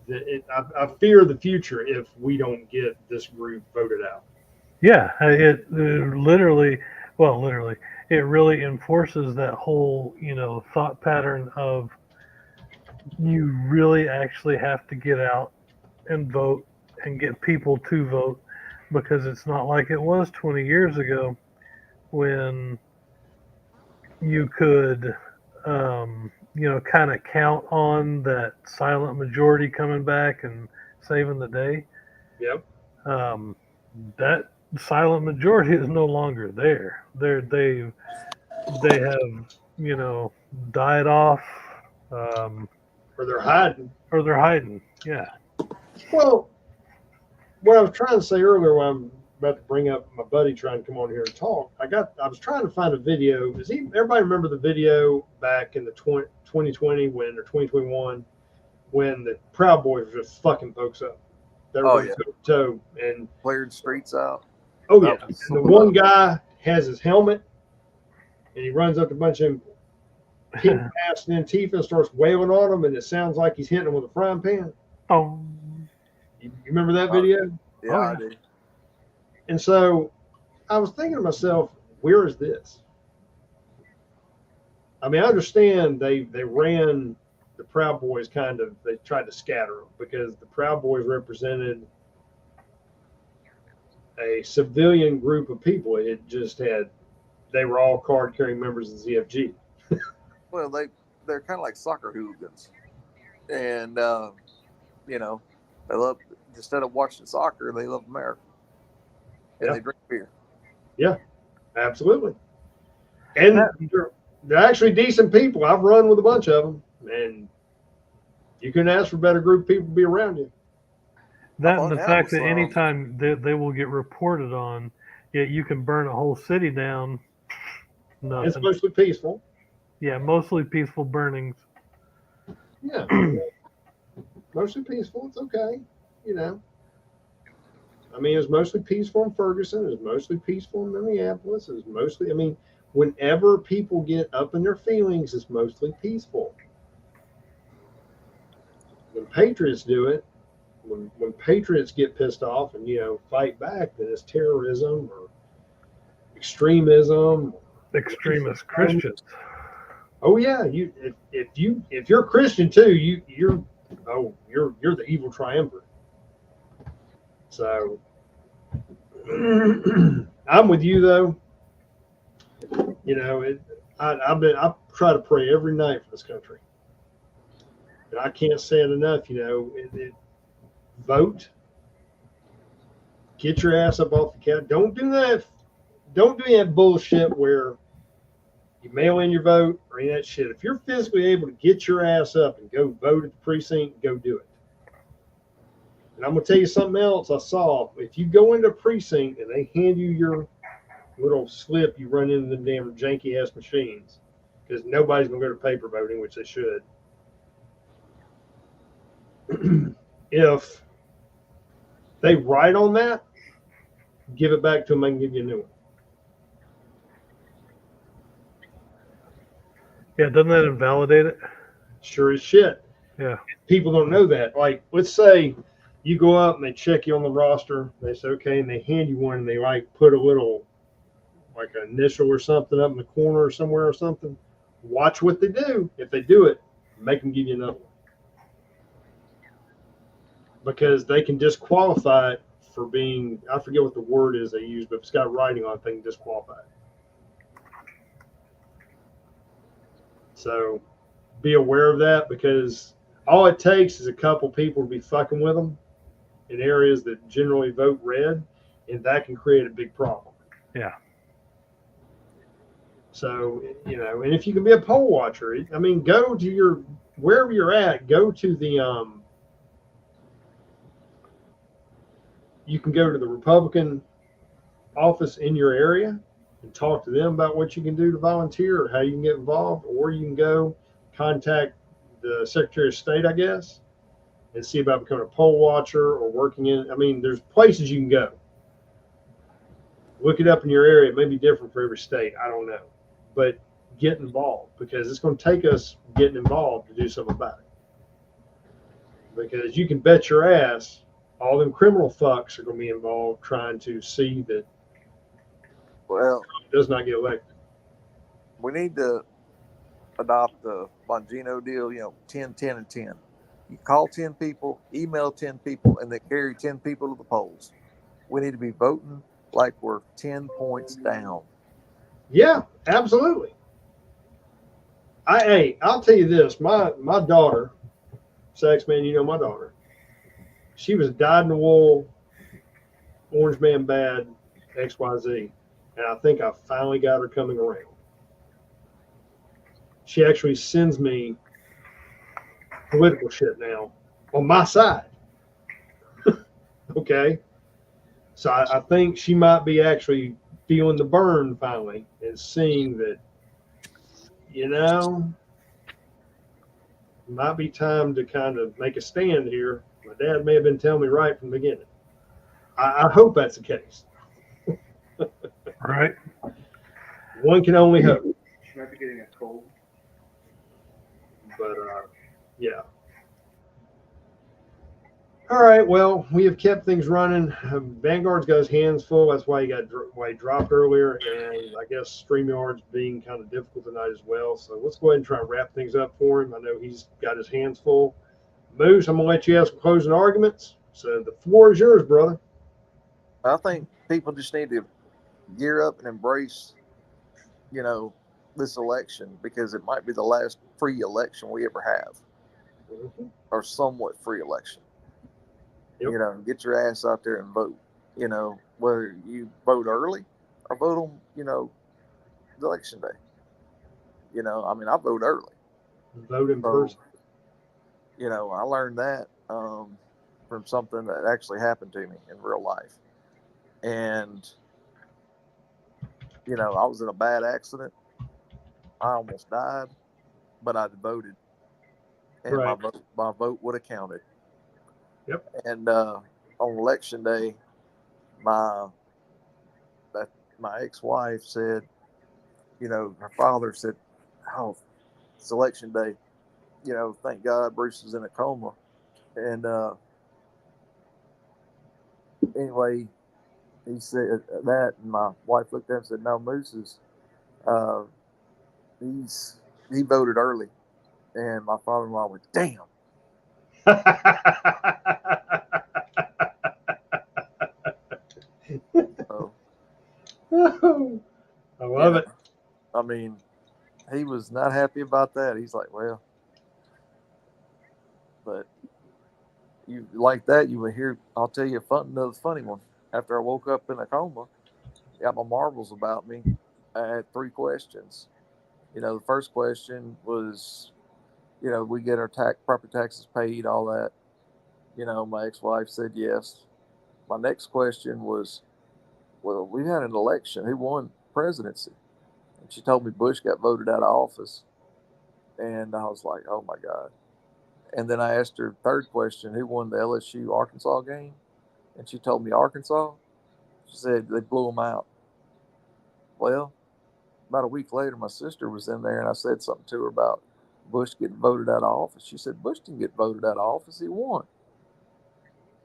I fear the future if we don't get this group voted out. Yeah, it literally, it really enforces that whole, thought pattern of you really actually have to get out and vote and get people to vote, because it's not like it was 20 years ago when you could, kind of count on that silent majority coming back and saving the day. Yep. That silent majority is no longer there. They have, died off. Or they're hiding. Yeah. Well, what I was trying to say earlier when I'm about to bring up my buddy trying to come on here and talk, I was trying to find a video. Everybody remember the video back in the 2020 or 2021 when the Proud Boys were just fucking folks up? They were toe and cleared streets out. Oh yeah. And the one guy has his helmet and he runs up to a bunch of people past Antifa and starts wailing on them, and it sounds like he's hitting them with a frying pan. Oh. You remember that video? Yeah, I do. And so I was thinking to myself, where is this? I mean, I understand they ran the Proud Boys they tried to scatter them because the Proud Boys represented a civilian group of people. They were all card-carrying members of the ZFG. Well, they're kind of like soccer hooligans. And, they love, instead of watching soccer, they love America. And they drink beer. Yeah, absolutely. And they're actually decent people. I've run with a bunch of them, and you couldn't ask for a better group of people to be around you. That and the fact that anytime they will get reported on, yet you can burn a whole city down. Nothing. It's mostly peaceful. Yeah, mostly peaceful burnings. Yeah. Mostly peaceful. It's okay. I mean, it's mostly peaceful in Ferguson. It's mostly peaceful in Minneapolis. It's mostly, whenever people get up in their feelings, it's mostly peaceful. When patriots do it, when patriots get pissed off and, fight back, then it's terrorism or extremism. Extremist Christians. Oh yeah, if you're a Christian too, you're the evil triumvirate. So I'm with you though. You know, I try to pray every night for this country, and I can't say it enough. You know, vote, get your ass up off the couch. Don't do that. Don't do that bullshit where you mail in your vote or any of that shit. If you're physically able to get your ass up and go vote at the precinct, go do it. And I'm gonna tell you something else I saw. If you go into a precinct and they hand you your little slip, you run into them damn janky ass machines because nobody's gonna go to paper voting, which they should. If they write on that, give it back to them. I can give you a new one. Yeah, doesn't that invalidate it? Sure as shit. Yeah. People don't know that. Like, let's say you go up and they check you on the roster. They say, okay, and they hand you one and they like put a little, like an initial or something up in the corner or somewhere or something. Watch what they do. If they do it, make them give you another one. Because they can disqualify it for being, I forget what the word is they use, but if it's got writing on it, they can disqualify it. So be aware of that, because all it takes is a couple people to be fucking with them in areas that generally vote red, and that can create a big problem. Yeah. So, you know, and if you can be a poll watcher, I mean, go to your, wherever you're at, go to the, you can go to the Republican office in your area and talk to them about what you can do to volunteer or how you can get involved, or you can go contact the Secretary of State, I guess, and see about becoming a poll watcher or working in, I mean, there's places you can go. Look it up in your area. It may be different for every state. I don't know. But get involved, because it's going to take us getting involved to do something about it. Because you can bet your ass all them criminal fucks are going to be involved trying to see that Well, it does not get elected. we need to adopt the Bongino deal, 10, 10, and 10. You call 10 people, email 10 people, and they carry 10 people to the polls. We need to be voting like we're 10 points down. Yeah, absolutely. I'll tell you this. My daughter, Sax man, you know my daughter. She was dyed-in-the-wool, orange man bad, XYZ. And I think I finally got her coming around. She actually sends me political shit now on my side. Okay. So I think she might be actually feeling the burn finally and seeing that, might be time to kind of make a stand here. My dad may have been telling me right from the beginning. I hope that's the case. Right. One can only hope. She might be getting a cold. But yeah. All right. Well, we have kept things running. Vanguard's got his hands full. That's why he dropped earlier, and I guess StreamYard's being kind of difficult tonight as well. So let's go ahead and try and wrap things up for him. I know he's got his hands full. Moose, I'm gonna let you have some closing arguments. So the floor is yours, brother. I think people just need to gear up and embrace, this election, because it might be the last free election we ever have, or somewhat free election. Yep. Get your ass out there and vote. Whether you vote early or vote on, election day. I vote early. Vote in person. I learned that from something that actually happened to me in real life. And, I was in a bad accident. I almost died, but I voted. And Right. my vote would have counted. Yep. And on election day, my ex-wife said, her father said, "Oh, it's election day. Thank God Bruce is in a coma." And anyway, he said that, and my wife looked at him and said, "No, Moose is, he voted early, and my father-in-law went, "Damn." So, I love it. I mean, he was not happy about that. He's like, "Well," but you like that, you would hear. I'll tell you another funny one. After I woke up in a coma, got my marbles about me. I had 3 questions. The first question was, we get our property taxes paid, all that. My ex-wife said yes. My next question was, well, we had an election. Who won presidency? And she told me Bush got voted out of office. And I was like, oh my God. And then I asked her third question, who won the LSU Arkansas game? And she told me Arkansas. She said they blew them out. Well, about a week later, my sister was in there and I said something to her about Bush getting voted out of office. She said, Bush didn't get voted out of office. He won.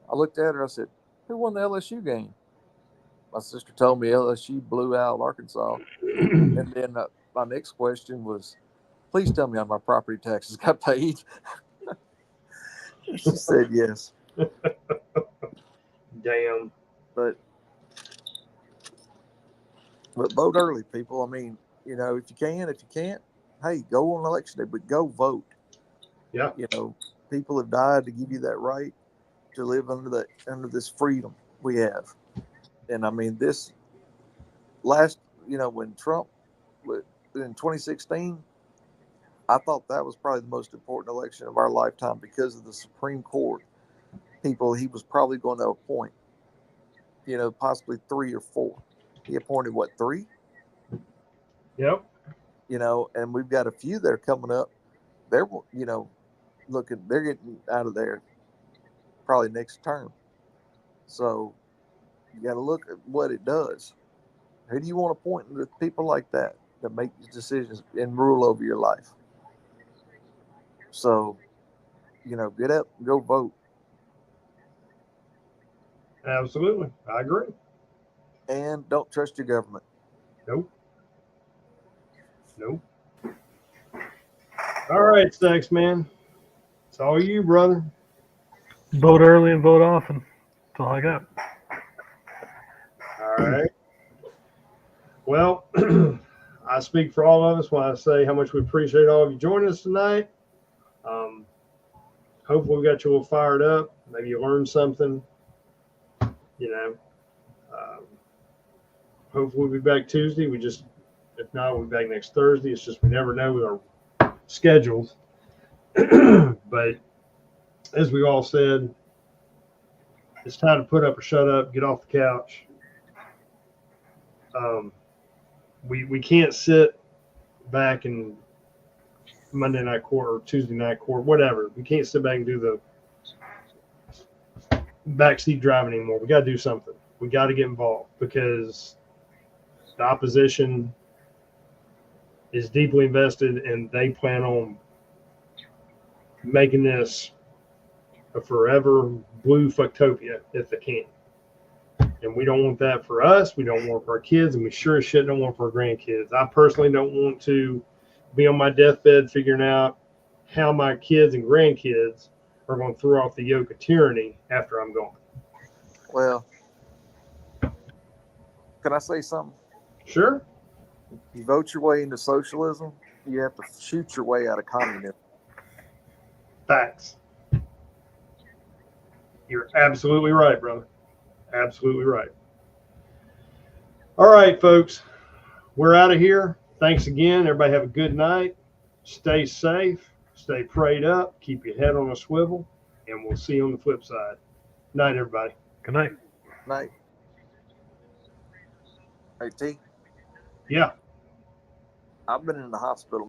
I looked at her. I said, who won the LSU game? My sister told me LSU blew out Arkansas. And then my next question was, please tell me how my property taxes got paid. She said yes. Damn. But vote early, people. I mean, if you can, if you can't, hey, go on election day, but go vote. Yeah. People have died to give you that right to live under this freedom we have. And I mean, this last, when Trump in 2016, I thought that was probably the most important election of our lifetime because of the Supreme Court people he was probably going to appoint. Possibly 3 or 4. He appointed 3? Yep. And we've got a few that are coming up. They're, they're getting out of there probably next term. So you got to look at what it does. Who do you want to appoint with people like that make decisions and rule over your life? So, get up and go vote. Absolutely. I agree. And don't trust your government. Nope. All right, Stacks, man. It's all you, brother. Vote early and vote often. That's all I got. All right. Well, I speak for all of us when I say how much we appreciate all of you joining us tonight. Hopefully we got you all fired up. Maybe you learned something. Hopefully we'll be back Tuesday. If not, we'll be back next Thursday. It's just we never know with our schedules. But as we all said, it's time to put up or shut up, get off the couch. We can't sit back and Monday night court or Tuesday night court, whatever. We can't sit back and do the backseat driving anymore. We got to do something. We got to get involved because the opposition is deeply invested and they plan on making this a forever blue fucktopia if they can. And we don't want that for us. We don't want it for our kids, and we sure as shit don't want it for our grandkids. I personally don't want to be on my deathbed figuring out how my kids and grandkids are going to throw off the yoke of tyranny after I'm gone. Well, can I say something? Sure. You vote your way into socialism, you have to shoot your way out of communism. Facts. You're absolutely right, brother. Absolutely right. All right, folks. We're out of here. Thanks again. Everybody have a good night. Stay safe. Stay prayed up. Keep your head on a swivel. And we'll see you on the flip side. Night, everybody. Good night. Night. Hey, T. Yeah. I've been in the hospital